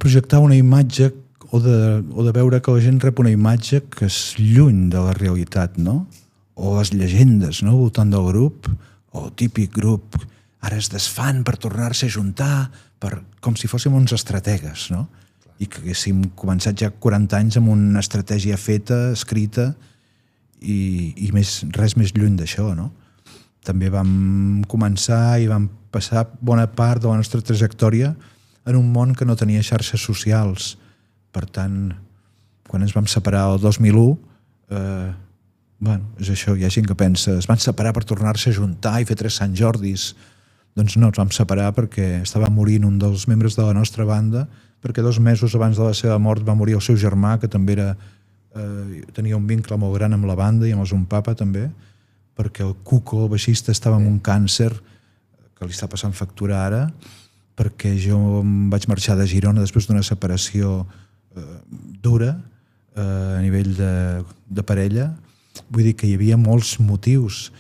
projectar una imatge o de veure que la gent rep una imatge que és lluny de la realitat, no? O les llegendes, no?, voltant del grup, o el típic grup, ara es desfan per tornar-se a juntar, com si fóssim uns estrategues, no? I que haguéssim començat ja 40 anys amb una estratègia feta, escrita, i res més lluny d'això, no? També vam començar i vam passar bona part de la nostra trajectòria en un món que no tenia xarxes socials. Per tant, quan ens vam separar el 2001, és això, hi ha gent que pensa, es van separar per tornar-se a juntar i fer 3 Sant Jordis. Doncs no, ens vam separar perquè estava morint un dels membres de la nostra banda, perquè 2 mesos abans de la seva mort va morir el seu germà, que també tenia un vincle molt gran amb la banda i amb el Zumpapa també, perquè el Cuco, el baixista, estava amb un càncer que li està passant factura ara, perquè jo em vaig marxar de Girona després d'una separació dura a nivell de parella. Vull dir que hi havia molts motius.